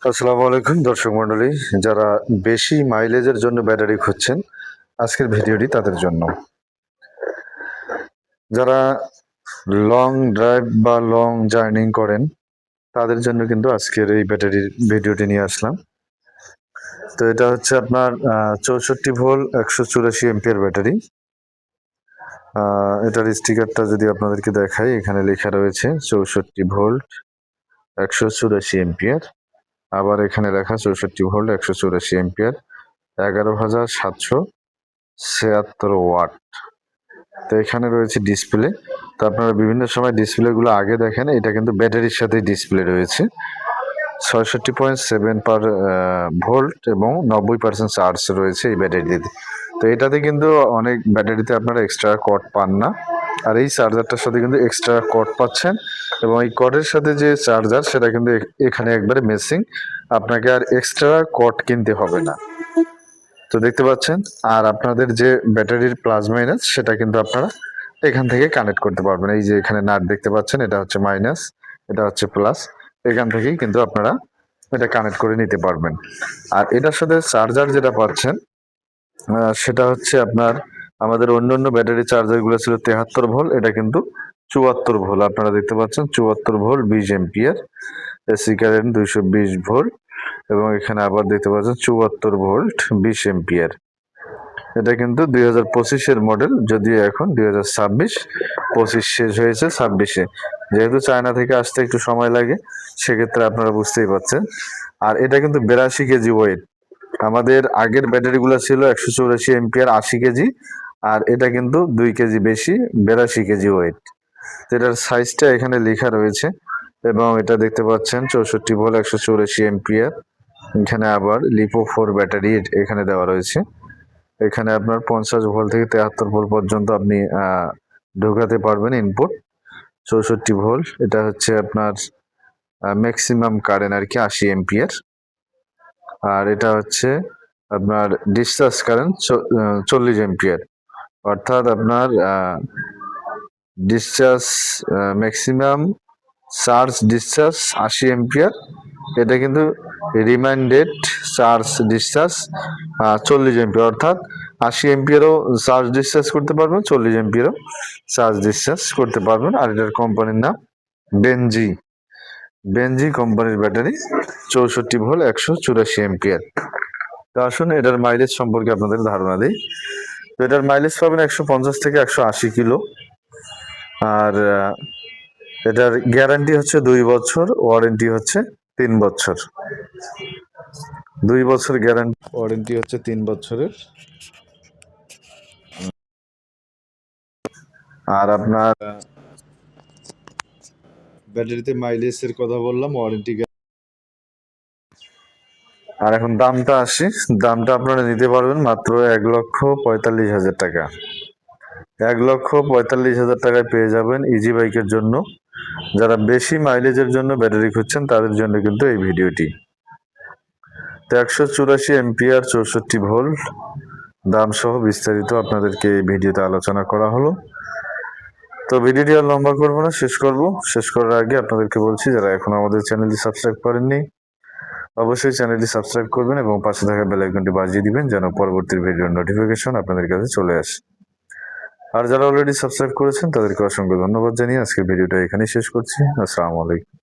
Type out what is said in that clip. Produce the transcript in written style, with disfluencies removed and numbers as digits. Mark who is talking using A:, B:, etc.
A: আসসালামু আলাইকুম দর্শক মণ্ডলী, যারা বেশি মাইলেজের জন্য ব্যাটারি খুঁজছেন আজকের ভিডিওটি তাদের জন্য। যারা লং ড্রাইভ বা লং জার্নি করেন তাদের জন্য কিন্তু আজকের এই ব্যাটারির ভিডিওটি নিয়ে আসলাম। তো এটা হচ্ছে আপনার 64 ভোল্ট 184 এম্পিয়ার ব্যাটারি। এটার স্টিকারটা যদি আপনাদেরকে দেখাই, এখানে লেখা রয়েছে 64 ভোল্ট 184 এম্পিয়ার। আবার এখানে লেখা 64 ভোল্ট 184 এম্পিয়ার 11,776 ওয়াট। তো এখানে রয়েছে ডিসপ্লে। তো আপনারা বিভিন্ন সময় ডিসপ্লেগুলো আগে দেখেন, এটা কিন্তু ব্যাটারির সাথে ডিসপ্লে রয়েছে। 66.7 পার ভোল্ট এবং 90% চার্জ রয়েছে এই ব্যাটারিতে। তো এটাতে কিন্তু অনেক ব্যাটারিতে আপনারা এক্সট্রা কর্ড পান না, আর এই চার্জারটার সাথে কিন্তু এক্সট্রা কর্ড পাচ্ছেন, এবং এই কর্ডের সাথে যে চার্জার সেটা কিন্তু এখানে একবারে মেসিং, আপনাকে আর এক্সট্রা কর্ড কিনতে হবে না। তো দেখতে পাচ্ছেন, আর আপনাদের যে ব্যাটারির প্লাস মাইনাস সেটা কিন্তু আপনারা এখান থেকে কানেক্ট করতে পারবেন। এই যে এখানে নাট দেখতে পাচ্ছেন, এটা হচ্ছে মাইনাস, এটা হচ্ছে প্লাস, এখান থেকেই কিন্তু আপনারা এটা কানেক্ট করে নিতে পারবেন। আর এটার সাথে চার্জার যেটা পাচ্ছেন সেটা হচ্ছে আপনার আমাদের অন্য ব্যাটারি চার্জারগুলো ছিল 73 ভোল্ট, এটা কিন্তু 74 ভোল্ট। আপনারা দেখতে পাচ্ছেন 74 volt 20 ampere, AC current 220 volt, এবং এখানে আবার দেখতে পাচ্ছেন 74 ভোল্ট 20 এম্পিয়ার। এটা কিন্তু 2025-এর মডেল, যদিও এখন 2026, 25 শেষ হয়েছে 26-এ। যেহেতু চায়না থেকে আসতে একটু সময় লাগে, সেক্ষেত্রে আপনারা বুঝতেই পারছেন। আর এটা কিন্তু 82 কেজি ওয়েট। আমাদের আগের ব্যাটারিগুলো ছিল 184 এম্পিয়ার 80 কেজি, আর এটা কিন্তু 2 কেজি বেশি, 82 কেজি ওয়েট। তো এটার সাইজটা এখানে লেখা রয়েছে, এবং এটা দেখতে পাচ্ছেন 64 ভোল্ট 184 এম্পিয়ার। এখানে আবার লিপো 4 ব্যাটারি এখানে দেওয়া রয়েছে। এখানে আপনার 50 ভোল্ট থেকে 73 ভোল্ট পর্যন্ত আপনি ঢোকাতে পারবেন ইনপুট। 64 ভোল্ট, এটা হচ্ছে আপনার ম্যাক্সিমাম কারেন্ট আর কি 80 এম্পিয়ার। আর এটা হচ্ছে আপনার ডিসচার্জ কারেন্ট 40 এম্পিয়ার, অর্থাৎ আপনার discharge maximum charge discharge 80 ampere. এটা কিন্তু রিমাইন্ডেড চার্জ ডিসচার্জ 40 এম্পিয়ার, অর্থাৎ 80 এম্পিয়ারও চার্জ ডিসচার্জ করতে পারবেন, 40 এম্পিয়ারও চার্জ ডিসচার্জ করতে পারবেন। আর এটার কোম্পানির নাম বেনজি কোম্পানির ব্যাটারি, 64 ভোল্ট 184 এম্পিয়ার। তো আসুন এটার মাইলেজ সম্পর্কে আপনাদের ধারণা দিই। তো এটার মাইলেজ পাবেন 150 থেকে 180 কিলো। আর এটার গ্যারান্টি হচ্ছে 2 বছর, ওয়ারেন্টি হচ্ছে 3 বছর। 2 বছর গ্যারান্টি, ওয়ারেন্টি হচ্ছে 3 বছরের। আর আপনার ব্যাটারিতে মাইলেজের কথা বললাম, ওয়ারেন্টি। আর এখন দামটা আসি, দামটা আপনারা নিতে পারবেন মাত্র 1,45,000 টাকা। 1,45,000 টাকায় পেয়ে যাবেন ইজি বাইকের জন্য। যারা বেশি মাইলেজের জন্য ব্যাটারি খুঁজছেন তাদের জন্য কিন্তু এই ভিডিওটি। তো 184 এম্পিয়ার 64 ভোল্ট দাম সহ বিস্তারিত আপনাদেরকে এই ভিডিওতে আলোচনা করা হলো। তো ভিডিওটি আর লম্বা করবো না, শেষ করার আগে আপনাদেরকে বলছি, যারা এখন আমাদের চ্যানেলটি সাবস্ক্রাইব করেননি অবশ্যই চ্যানেলটি সাবস্ক্রাইব করবেন এবং পাশে থাকা বেল আইকনটি বাজিয়ে দিবেন, যেন পরবর্তী ভিডিওর নোটিফিকেশন আপনাদের কাছে চলে আসে। আর যারা অলরেডি সাবস্ক্রাইব করেছেন তাদেরকে অসংখ্য ধন্যবাদ জানিয়ে আজকের ভিডিওটা এখানেই শেষ করছি। আসসালামু আলাইকুম।